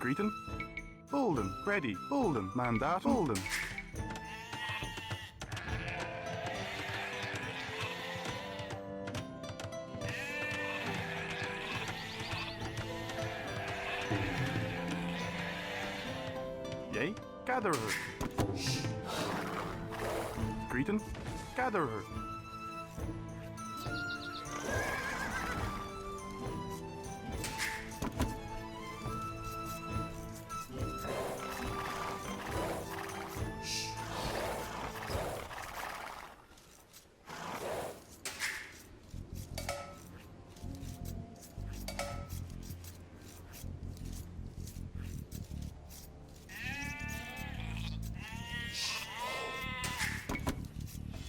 Greeting. Bolden. Ready. Bolden. Mandatum. Bolden. Yea, gather her. Greeting. Gather her.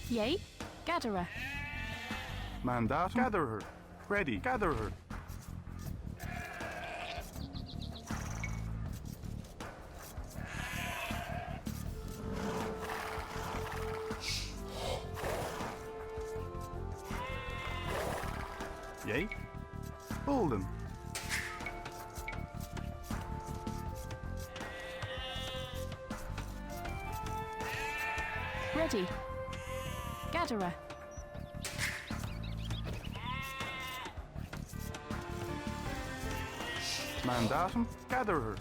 Yea, gatherer. Mandatum. Gather her. Ready. Gather her. Yea. Bolden. Ready. Gatherer. Mandatum. Gather her.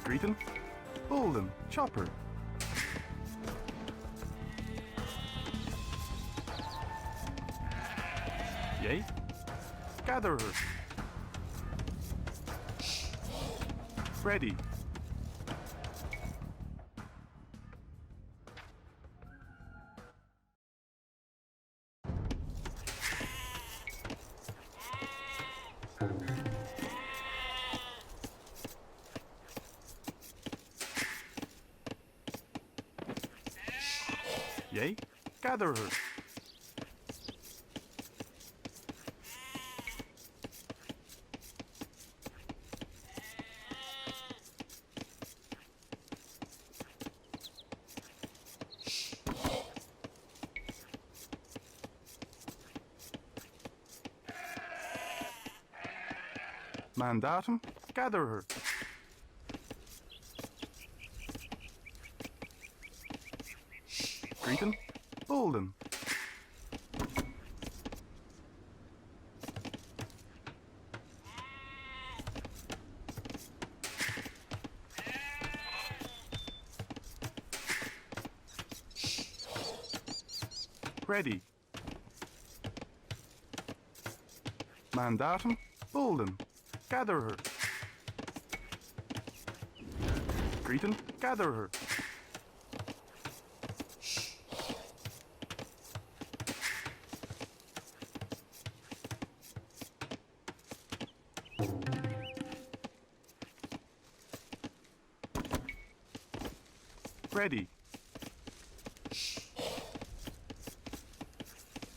Greeting. Bolden. Chopper. Yea. Gather her. Ready. Yea. Gather her. Mandatum. Gather her. Greeting. Bolden. Ready. Mandatum. Bolden. Gather her. Greeting. Gather her. Ready.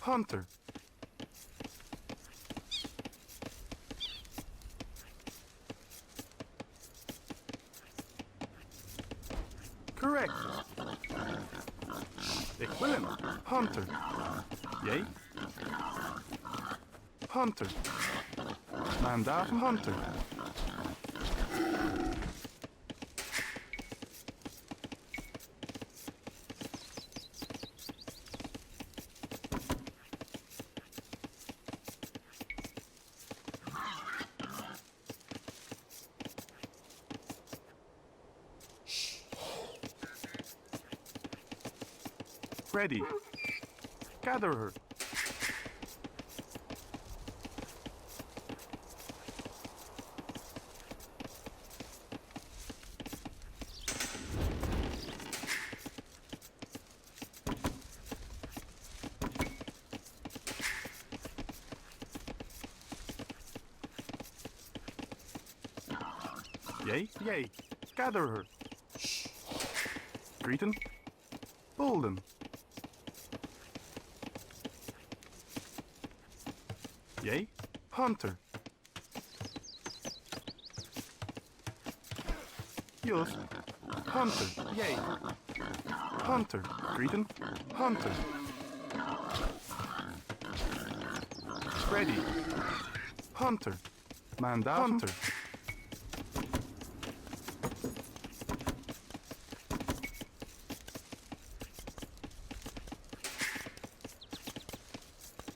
Hunter. Correct. Equivalent. Hunter. Yea. Hunter. Mandatum. Hunter. Ready. Gather her. Yea, yea. Gather her. Greeting. Bolden. Yea, Hunter. Just. Hunter. Yay. Hunter. Greeting. Hunter. Ready. Hunter. Mandatum. Hunter.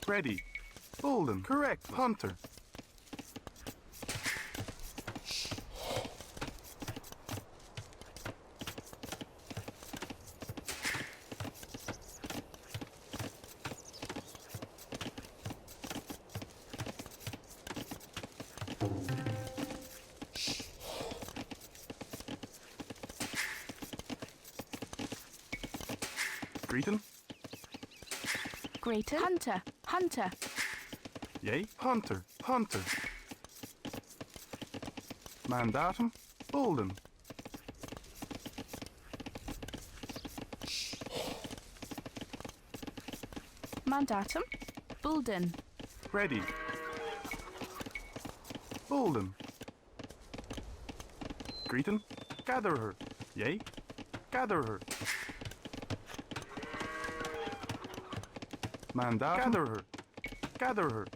Ready. Bolden. Correct. Hunter. Greeting. Greater. Hunter. Hunter. Yay. Hunter. Hunter. Mandatum. Bolden. Mandatum. Bulden. Ready. Bolden. Greeting. Gather her. Yay. Gather her. Mandatum. Gather her. Gather her.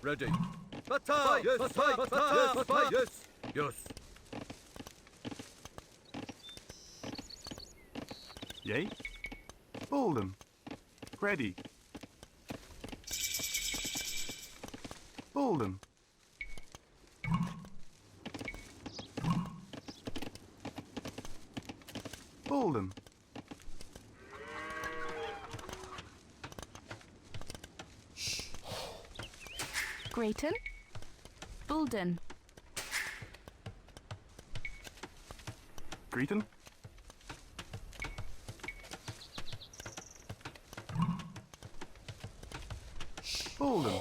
Ready. Battah! Yes, Battah! Battah! Yes, Battah! Yes, yes. Yay. Bolden. Ready. Bolden. Bolden. Grayton. Bulden. Greeting. Bolden.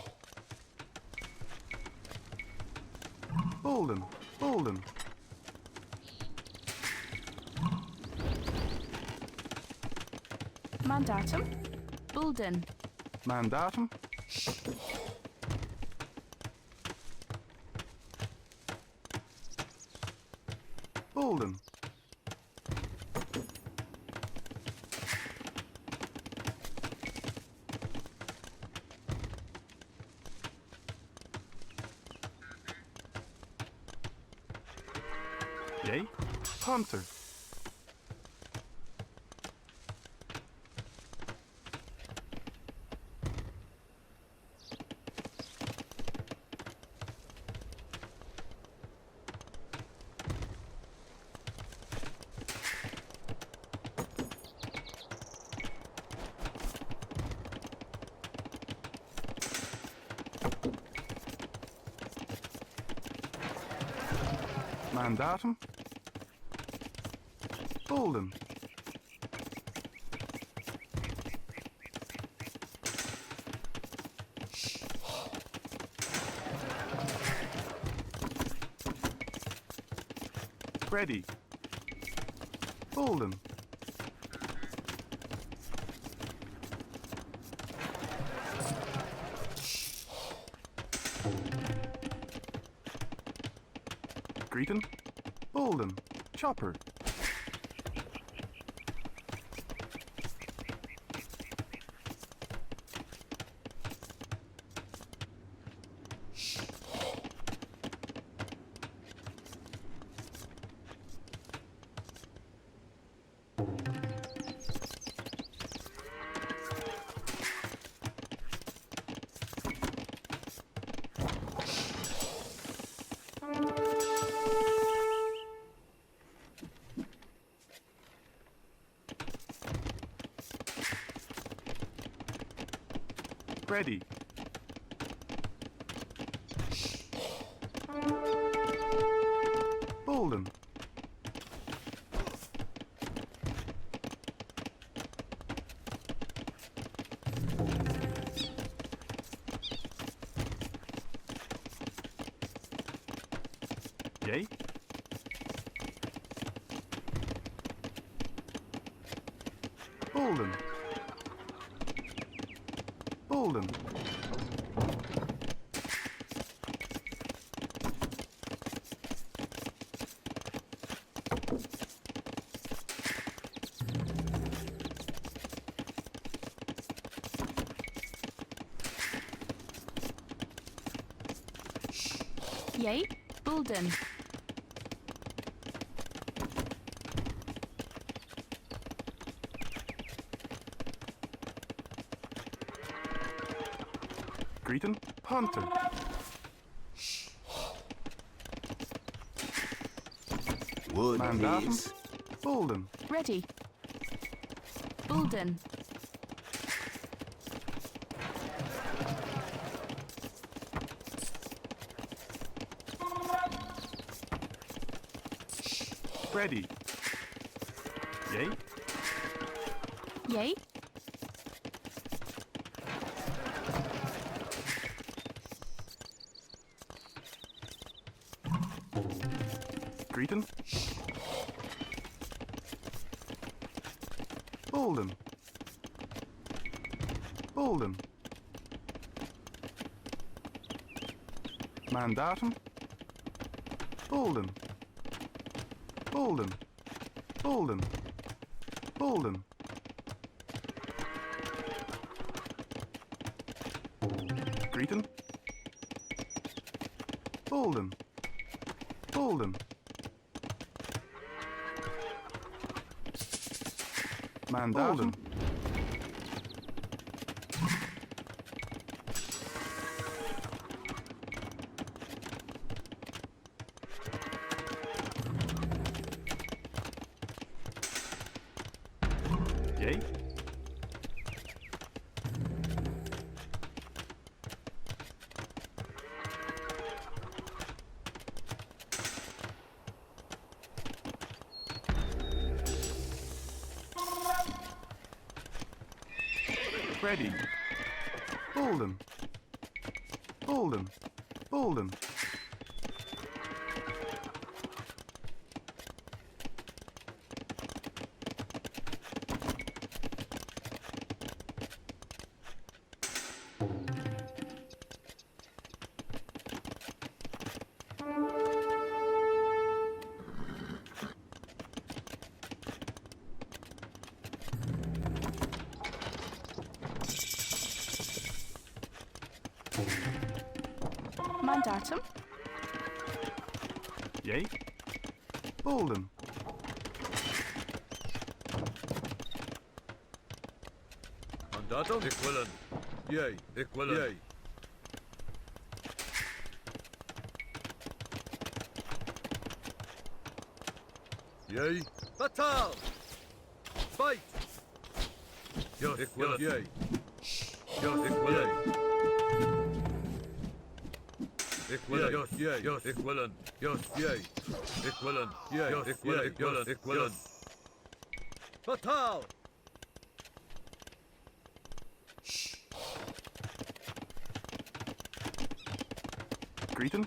Bolden. Bolden. Mandatum. Bulden. Mandatum. Bolden. Yay. Hunter. Mandatum. Bolden. Ready. Bolden. Greeting. Bolden. Chopper. Ready. Bolden. Yay. Bolden. Bolden. Yay, Bolden. Greeton. Hunter. Wood, Mandatum. please. Bolden. Ready. Bolden. Ready. Yay. Yay. Greeton. Bolden. Bolden. Mandatum. Bolden. Bolden. Bolden. Bolden. Greeton. Bolden. Bolden. Mandatum. Yay. Ready. Bolden. Bolden. Bolden. Mandatum. Yay. Bolden. Mandatum. Equivalent. Yay. Equivalent. Yay. Yay. Batal. Fight. Yes. Equivalent. Yay. Yes. Equivalent. Equivalent. Yes. Yes. Equivalent. Yes. Yay. Equivalent. Yay. Yes. Equivalent. Equivalent. Batal. Greeton.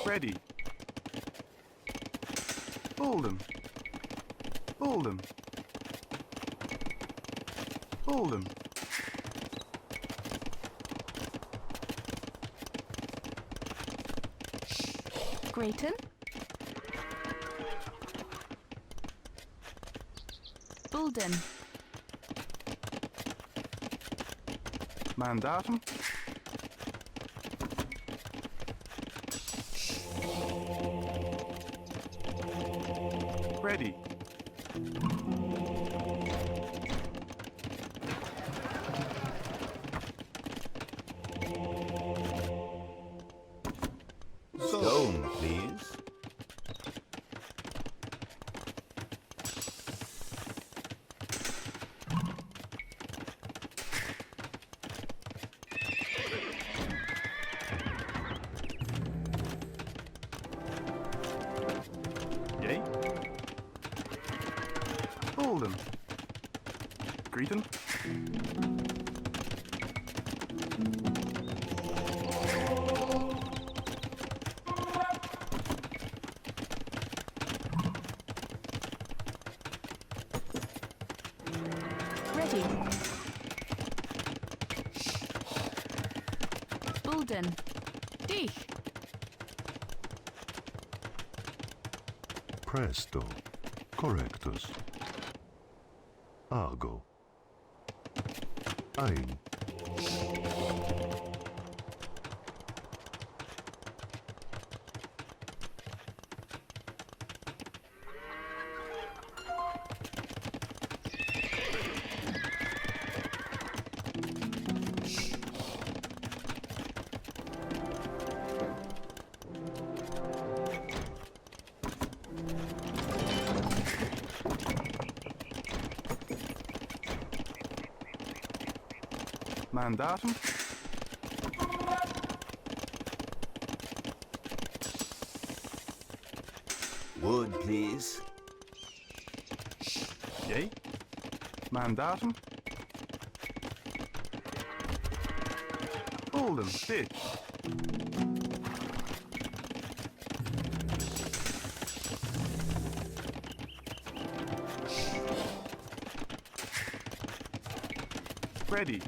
Ready. Bolden. Bolden. Bolden. Grayton. Bulden. Mandatum. Ready. Stone, please. Yay. Bolden. Greeton. Ready. Bulden. Dich. Presto. Correctus. Ago. Ein. Mandatum. Wood, please. Yay. Mandatum. Bolden. Dich. Ready.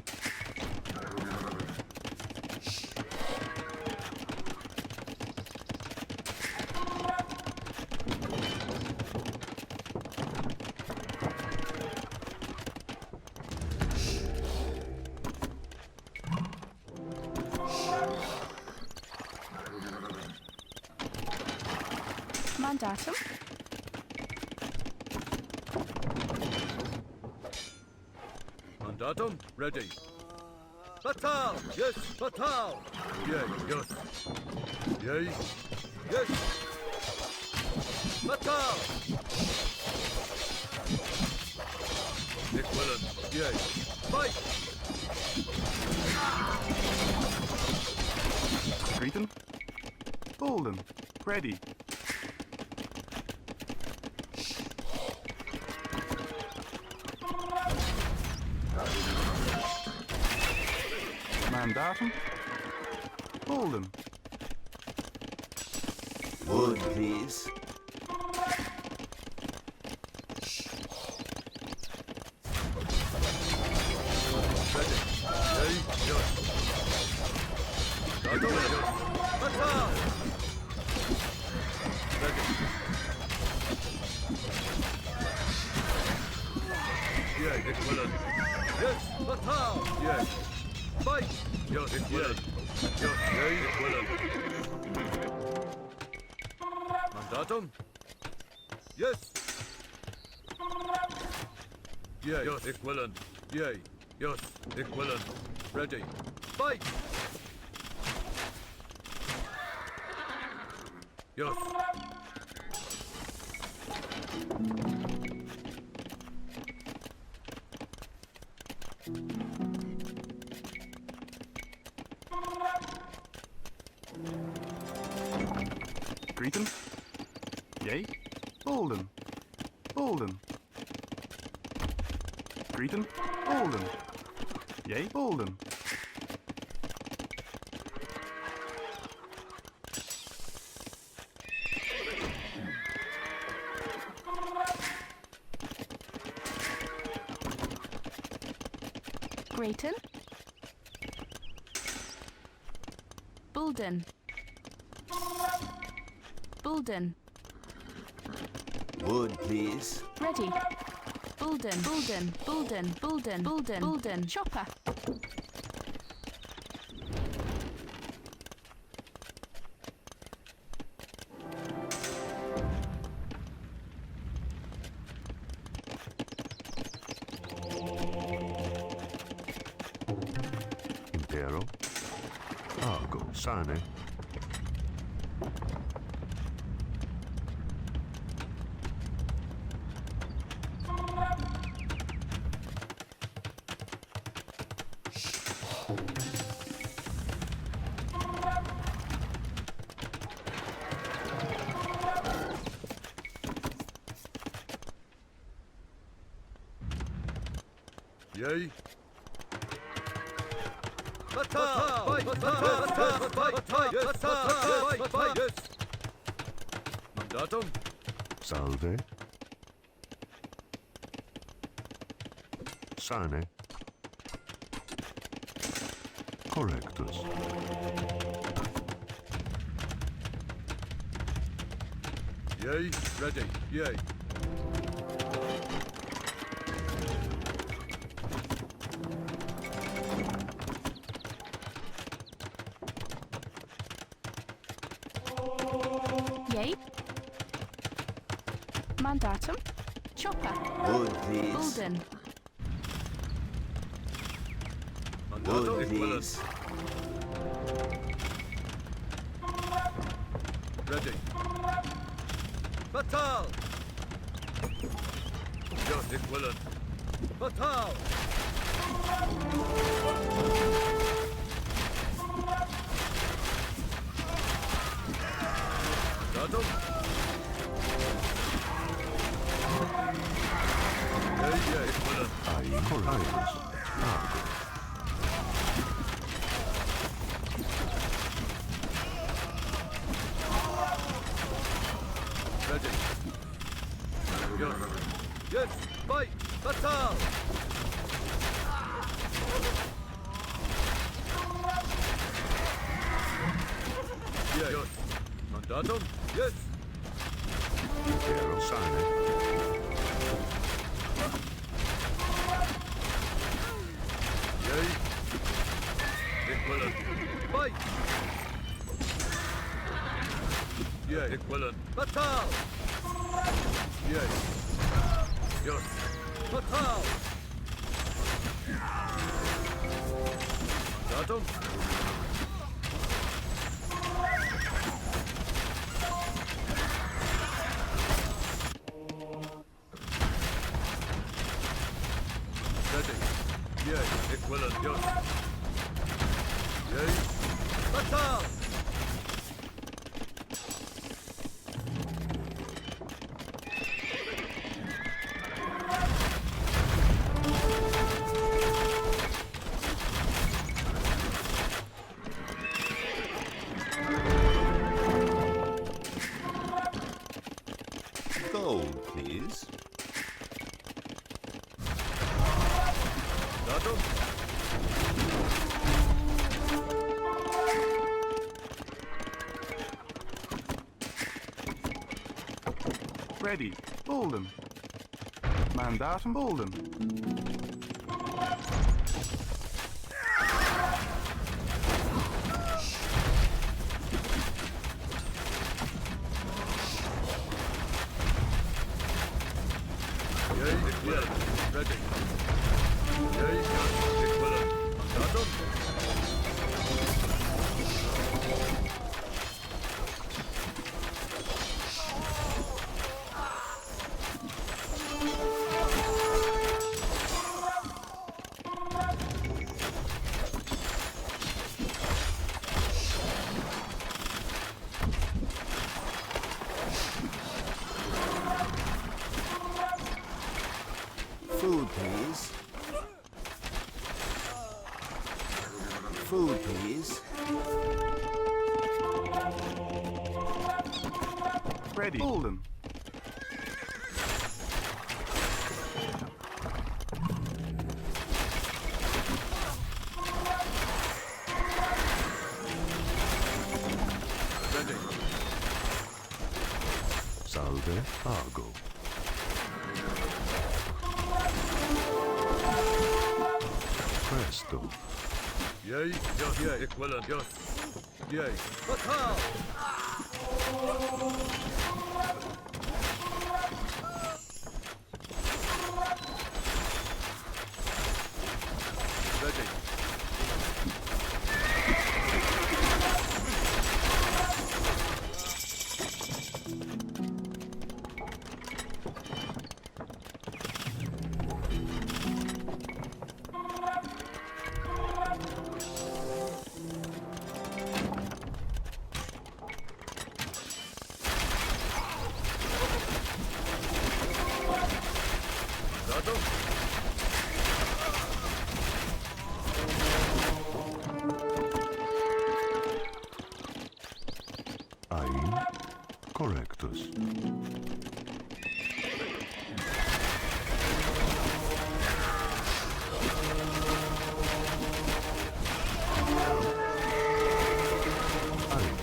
Mandatum. Mandatum, ready. Batal! Yes, batal! Yay, yes. Yay, yes. Batal! Equivalent, yay. Fight! Greeton. Bolden. Ready. Mandatum. Bolden. Wood, please. Ready. Yay, yes. Mandatum, yes. Batal! Ready. Yay, equivalent. Yes, batal! Yay. Fight! Yes, equivalent. Yes, yay, equivalent. Mandatum? Yes. Yay, yes, equivalent. Yay, yes, equivalent. Ready. Fight! Yes. Greeton. Yay. Bolden. Bolden. Greeton. Bolden. Yay. Bolden. Grayton. Bulden. Bulden. Wood, please. Ready. Bulden, Bulden, Bulden, Bulden, Bulden, Bulden, Chopper. Impero. Argo. Sane. Yay. Mandatum. Salve. Sane. Correctus. Yay. Ready. Yay. Yay. Mandatum. Chopper. Wood, please. Bulden. Mandatum. Wood, please. Ready. Batal. Yes, equivalent. Batal. Mandatum. Yeah, equivalent. Ai. Correctus. Argo. Ready. Yes. Yes. Fight. Batal. Yeah. Yes. Mandatum. Yes. Impero. Sane. Yay. Equivalent. Fight. Yeah. Equivalent. Batal. Yes. Yes. Batal. Mandatum. Ready. Yay. Equivalent. Yes. Yay. Batal. Gold, please. Mandatum. Ready. Bulden. Mandatum Bulden. Yay. Equivalent. Ready. Yay. Yes. Equivalent. Mandatum. Food, please. Food, please. Ready. Bulden. Ready. Salve. Argo. Presto. Yay, yes, yay, equivalent, yes. Yay. Fatal! Ready. Ready. Ein. Correctus. Ein.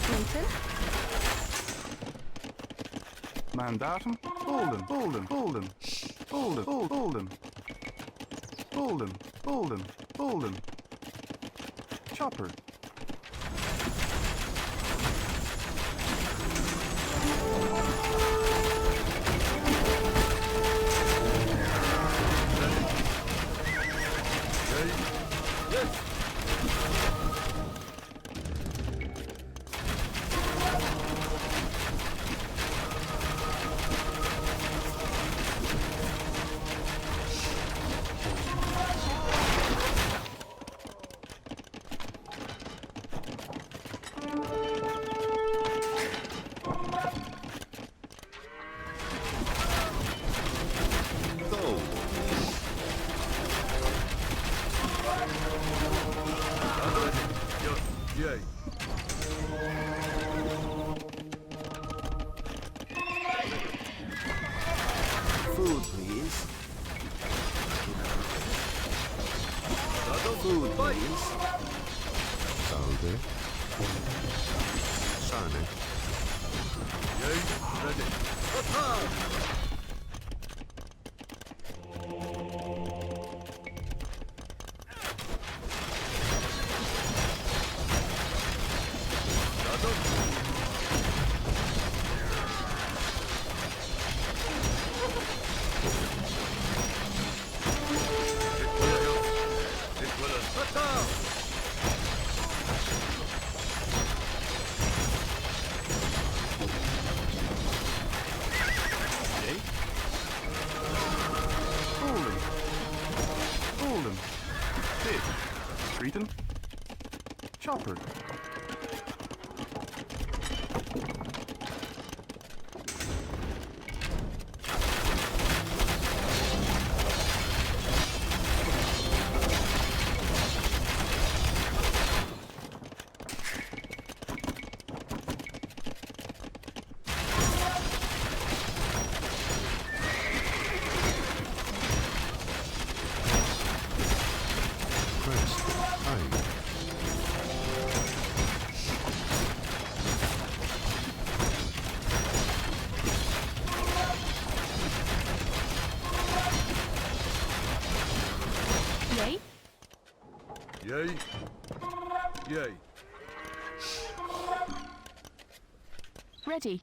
Briton. Mandatum. Bolden. Bolden. Bolden. Bolden. Bolden. Bolden. Bolden. Bolden. Chopper. Yay. Yes. Go. Yes, yay. Food, please. Food, please. Salve. Sane. Yay, ready. Fatal! Bolden. Bolden. Big. Breton. Chopper. Presto. Ein. Yay. Yay. Yay. Ready.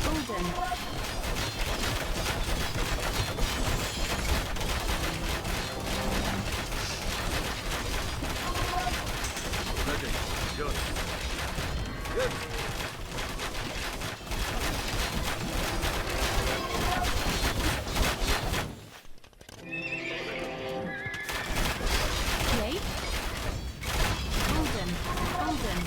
Bolden. Ready. Yes. Yes. Yay. Bolden. Bolden.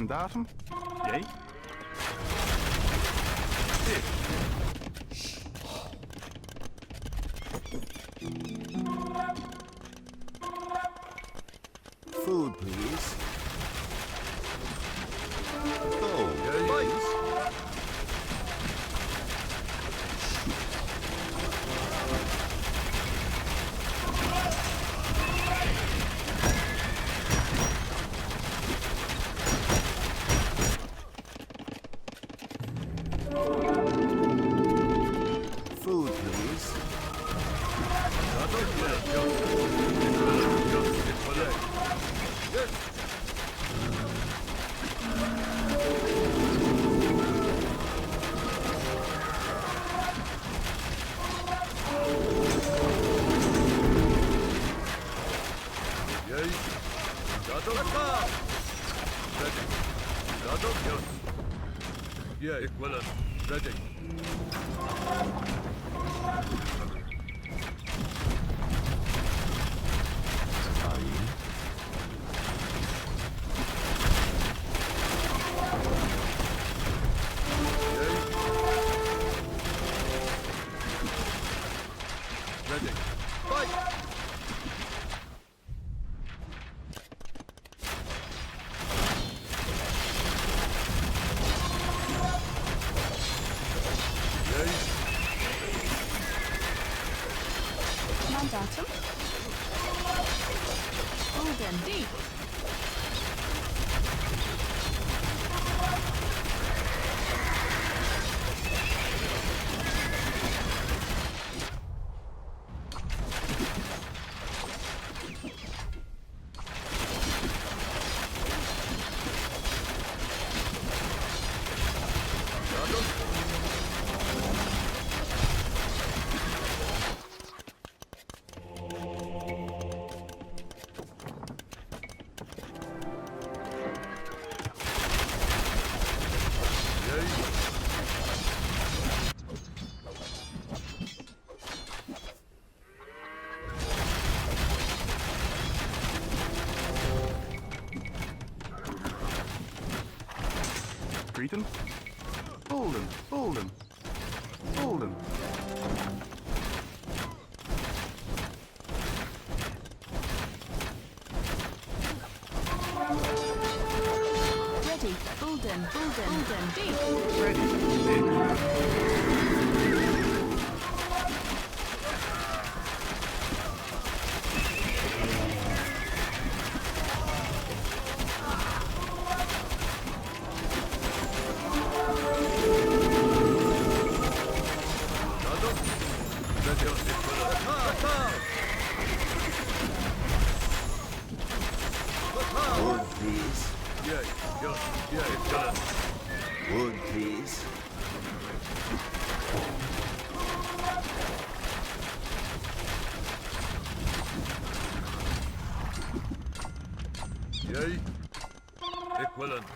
Mandatum? Yea. Food, please. Go, please. Food, please. Yeah, equivalent. Ready. Aye. Ready. Fight! Mandatum. Bulden. Deep. Briton? Bolden, Bolden, Bolden. Ready. Bulden. Bulden. Bulden. Deep. Ready. Dig. Wood, please. Yeah, equivalent. Wood, please. Yay. Equivalent.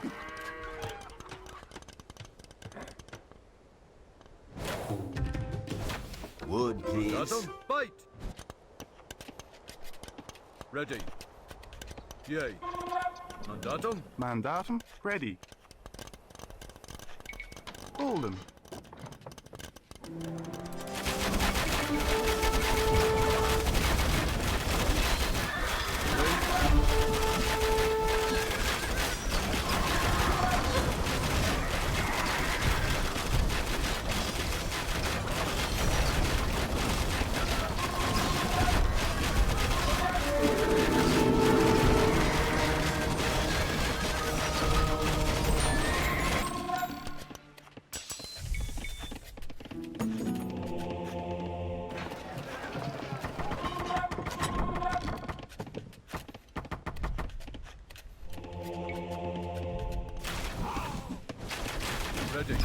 Wood, please. Mandatum, fight! Ready. Yay. Mandatum, Mandatum? Ready. Bolden. ready.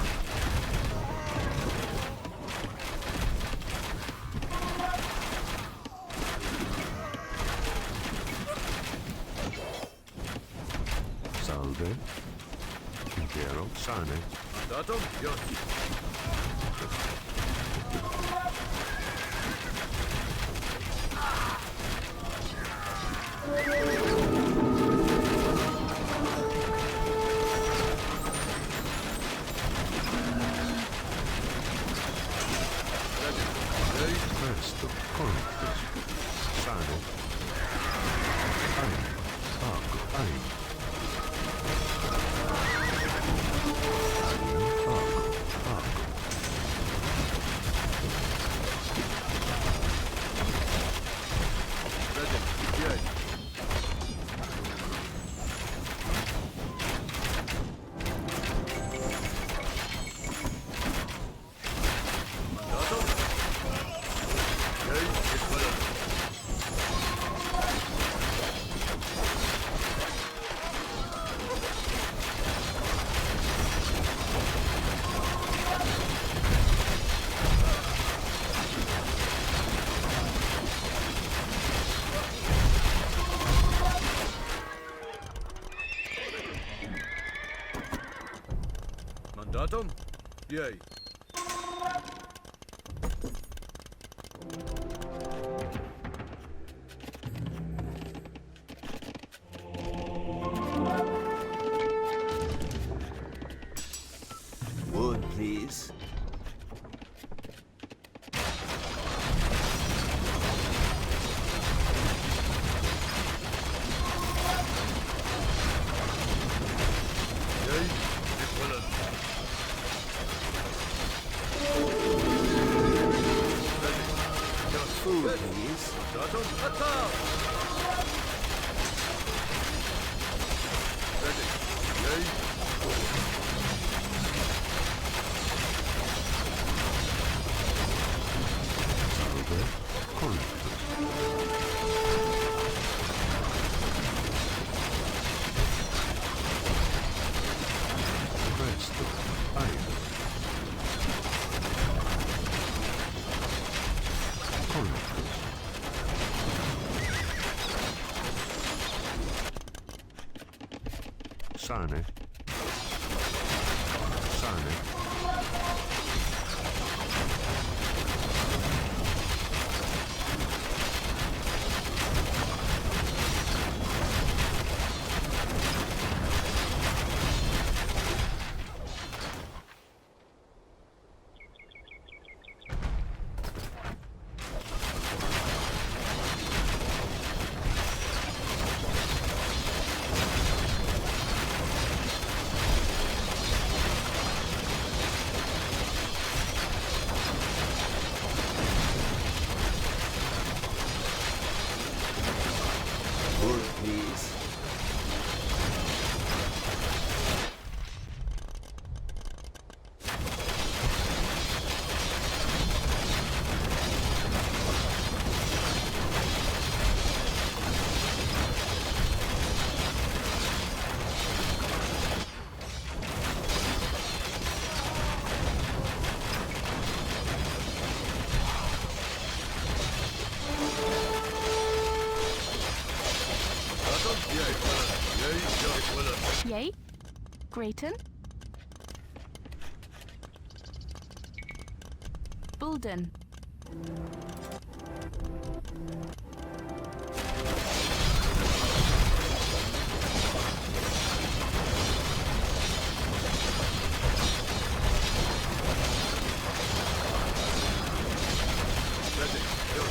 Salve. Intero sane. Datum? Yes. Mandatum? Yay. Wood, please. Yay. Equivalent. Food, please. Mandatum? Attack! Ready. Yay. Salve. Correctus. Presto. Aire. Correctus. Sane. Sane. Wood, please. Mandatum? Yay. Equivalent. Yay. Yay. Equivalent. Yay. Grayton. Bulden. Ready. Go.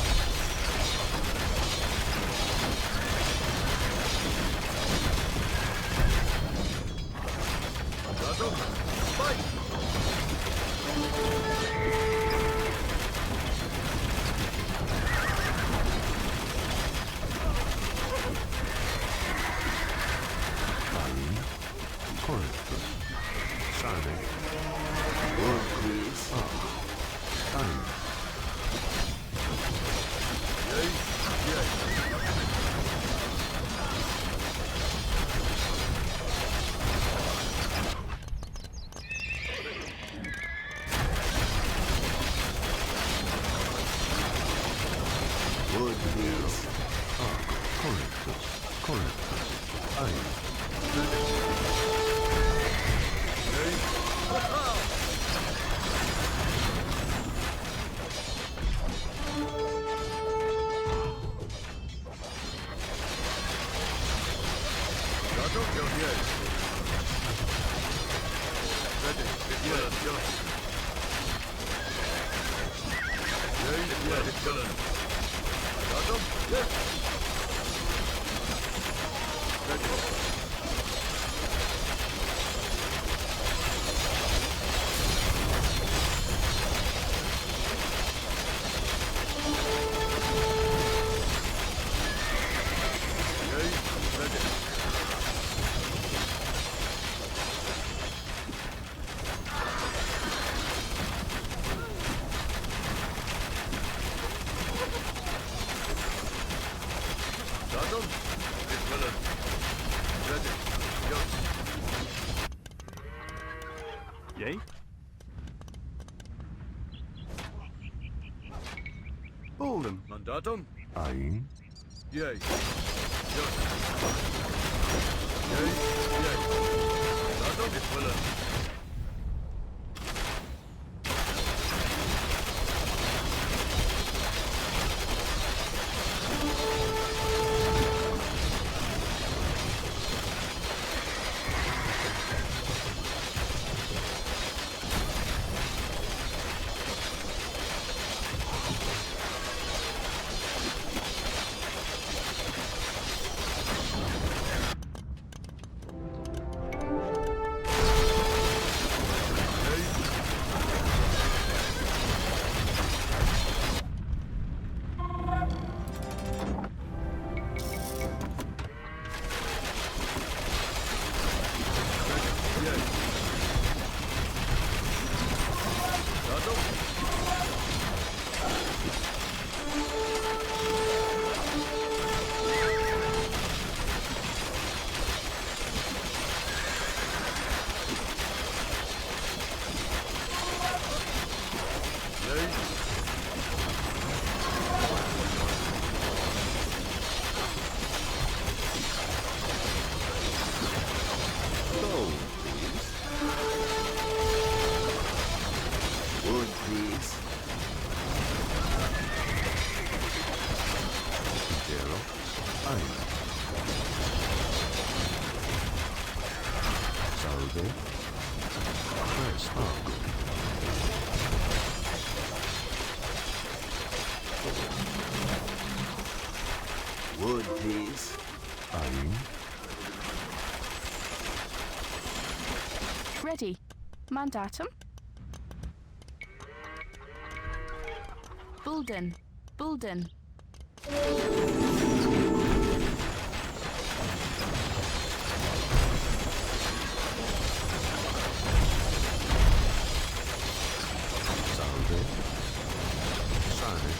Mandatum? Fight! Ain. Correctus. Sane. Wood, please. Ain. Yay. Yay. Wood, please. Correctus. Correctus. Ain. Yay. Mandatum? Yo. Yay. Ready. Equivalent. Yo. Yay. Yay. Equivalent. Mandatum? Yes. Ready. Yay. Ready. Mandatum? Equivalent. Ready. Go. Yay. Bulden. Mandatum? Ain. Yay. Yo. Yay. Yay. Mandatum? Equivalent. Mandatum. Gold, please. Wood, please. Zero. Iron. Salve. Press argo. Wood, please. Iron. Ready. Mandatum. Bulden. Bulden. Salve. Sane.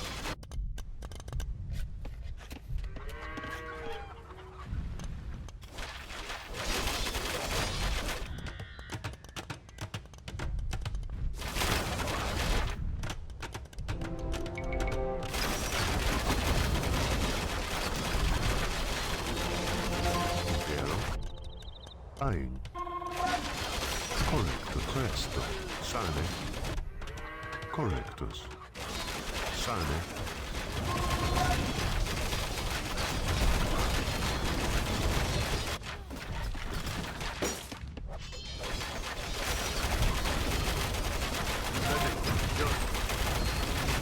Zero. Ein. Correcto. Presto. Sane. Correctus. Sane. Ready. Yes.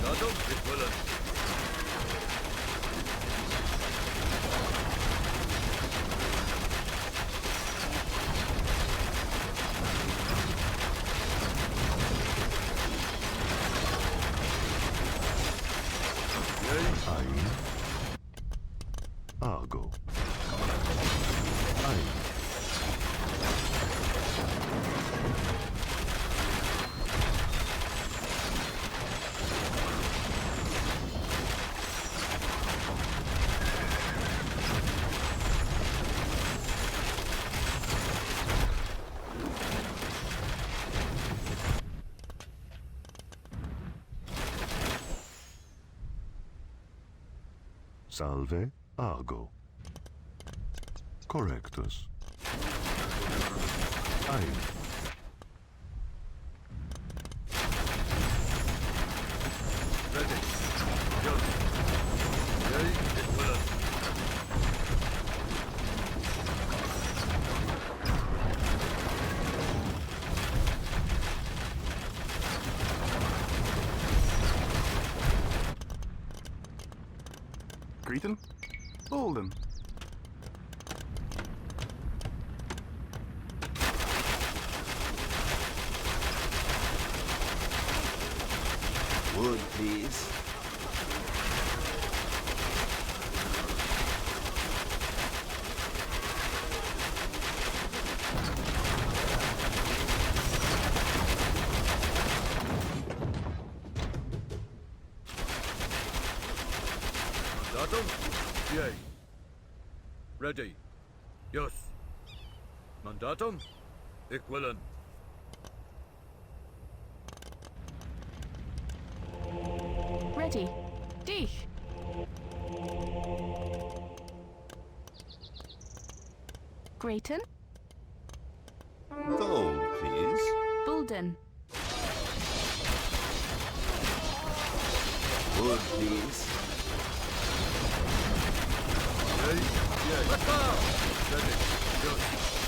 Mandatum. Equivalent. Ein. Argo. Ein. Salve. Argo. Correctus. Ein. Ready. Yes. Yay. Equivalent. Greeting. Bolden. Wood, please. Mandatum. Yay. Ready. Yes. Mandatum. Equivalent. Ready. Dich. Grayton. Gold, please. Bulden. Wood, please. Yay. Yay. Ready. Yes.